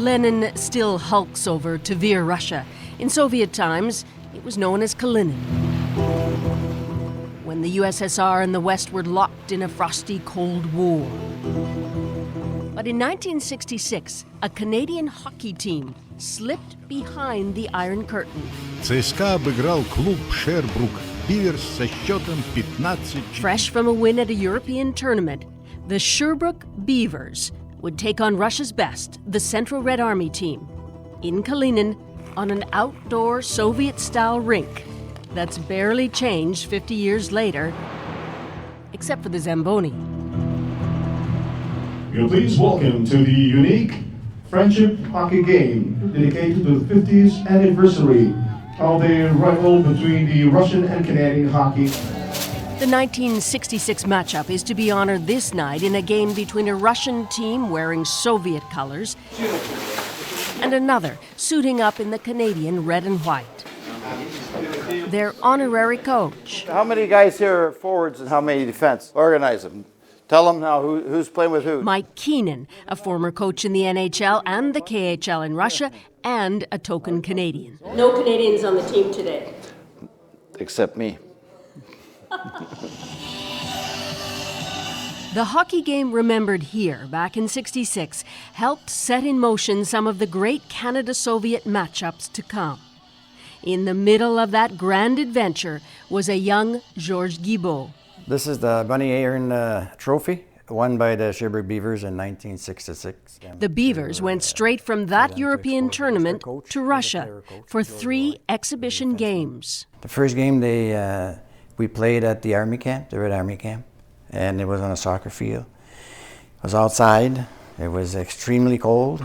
Lenin still hulks over Tver, Russia. In Soviet times, it was known as Kalinin. When the USSR and the West were locked in a frosty Cold War. But in 1966, a Canadian hockey team slipped behind the Iron Curtain. ЦСКА обыграл клуб Sherbrooke Beavers со счетом 15. Fresh from a win at a European tournament, the Sherbrooke Beavers would take on Russia's best, the Central Red Army team, in Kalinin on an outdoor Soviet-style rink that's barely changed 50 years later, except for the Zamboni. You'll please welcome to the unique friendship hockey game dedicated to the 50th anniversary of the rivalry between the Russian and Canadian hockey. The 1966 matchup is to be honored this night in a game between a Russian team wearing Soviet colors and another suiting up in the Canadian red and white. Their honorary coach. How many guys here are forwards and how many defense? Organize them. Tell them now who's playing with who. Mike Keenan, a former coach in the NHL and the KHL in Russia, and a token Canadian. No Canadians on the team today. Except me. The hockey game remembered here back in '66 helped set in motion some of the great Canada-Soviet matchups to come. In the middle of that grand adventure was a young Georges Guibault. This is the Bunny Aaron Trophy, won by the Sherbrooke Beavers in 1966. The Beavers went straight from that European tournament to Russia for 3 exhibition games. The first game we played at the Army camp, the Red Army camp, and it was on a soccer field. It was outside. It was extremely cold.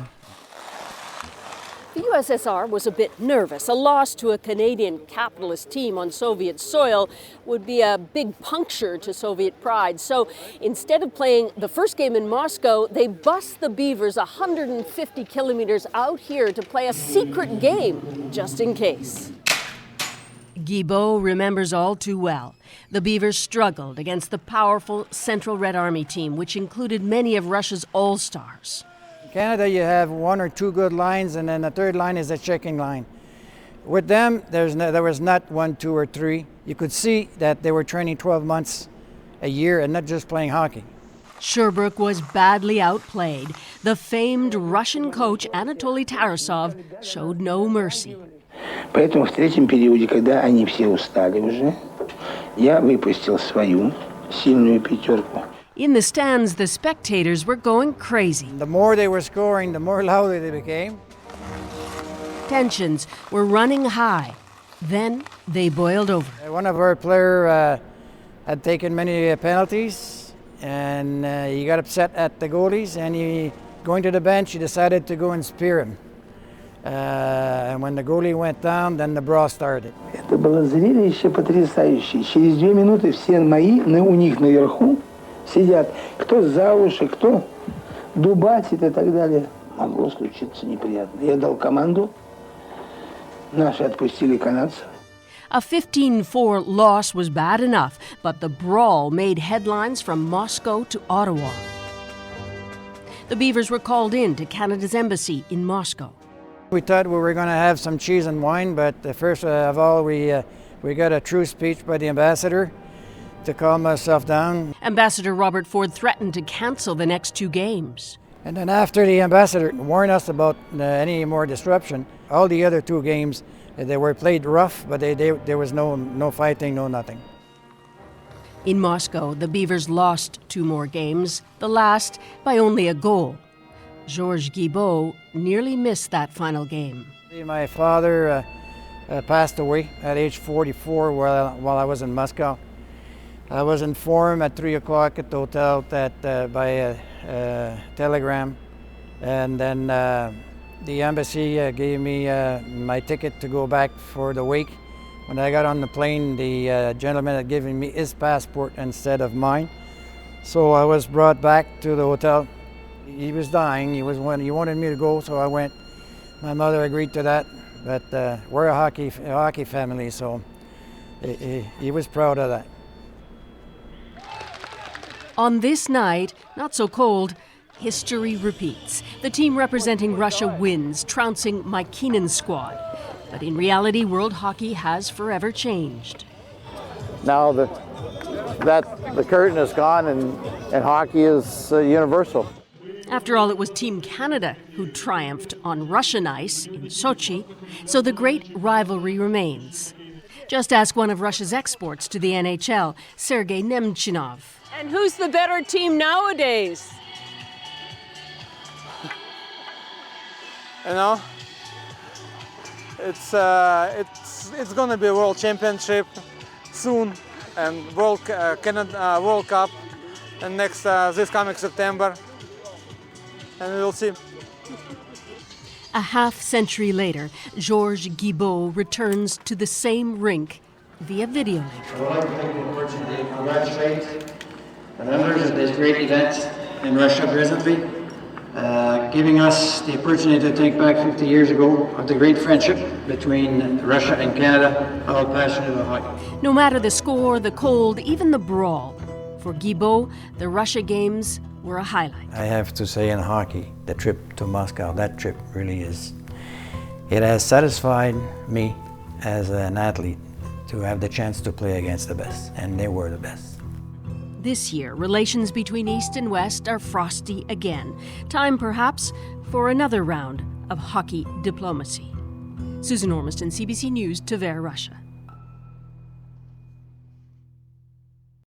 The USSR was a bit nervous. A loss to a Canadian capitalist team on Soviet soil would be a big puncture to Soviet pride. So instead of playing the first game in Moscow, they bussed the Beavers 150 kilometers out here to play a secret game, just in case. Guibault remembers all too well. The Beavers struggled against the powerful Central Red Army team, which included many of Russia's all-stars. In Canada, you have 1 or 2 good lines, and then the third line is a checking line. With them, there was not 1, 2, or 3. You could see that they were training 12 months a year and not just playing hockey. Sherbrooke was badly outplayed. The famed Russian coach Anatoly Tarasov showed no mercy. Поэтому в третьем периоде, когда они все устали уже, я выпустил свою сильную пятерку. In the stands, the spectators were going crazy. The more they were scoring, the more louder they became. Tensions were running high. Then they boiled over. One of our players had taken many penalties, and he got upset at the goalies, and going to the bench, he decided to go and spear him. And when the goalie went down, then the brawl started. Это было зрелище потрясающее. Через 2 минуты все мои, у них наверху, сидят. Кто за уши, кто дубасит и так далее. Могло случиться неприятно. Я дал команду. Наши отпустили канадцев. A 15-4 loss was bad enough, but the brawl made headlines from Moscow to Ottawa. The Beavers were called in to Canada's embassy in Moscow. We thought we were going to have some cheese and wine, but first of all, we got a true speech by the ambassador to calm ourselves down. Ambassador Robert Ford threatened to cancel the next 2 games. And then after the ambassador warned us about any more disruption, all the other 2 games, they were played rough, but there was no fighting, no nothing. In Moscow, the Beavers lost 2 more games, the last by only a goal. Georges Guibault nearly missed that final game. My father passed away at age 44 while I was in Moscow. I was informed at 3 o'clock at the hotel that by a telegram, and then the embassy gave me my ticket to go back for the wake. When I got on the plane, the gentleman had given me his passport instead of mine. So I was brought back to the hotel. He was dying. He wanted me to go, so I went. My mother agreed to that, but we're a hockey family, so he was proud of that. On this night, not so cold, History repeats. The team representing Russia wins, trouncing Mike Keenan's squad. But in reality, world hockey has forever changed. Now the curtain is gone and hockey is universal. After all, it was Team Canada who triumphed on Russian ice in Sochi, so the great rivalry remains. Just ask one of Russia's exports to the NHL, Sergei Nemchinov. And who's the better team nowadays? You know, it's going to be a World Championship soon, and World Cup, and next this coming September, and we'll see. A half-century later, Georges Guibault returns to the same rink via video link. I would like to take the opportunity to congratulate the members of this great event in Russia presently, giving us the opportunity to think back 50 years ago of the great friendship between Russia and Canada, all passionate about hockey. No matter the score, the cold, even the brawl, for Guibault, the Russia games were a highlight. I have to say in hockey, the trip to Moscow, that trip really is, it has satisfied me as an athlete to have the chance to play against the best, and they were the best. This year, relations between East and West are frosty again. Time, perhaps, for another round of hockey diplomacy. Susan Ormiston, CBC News, Tver, Russia.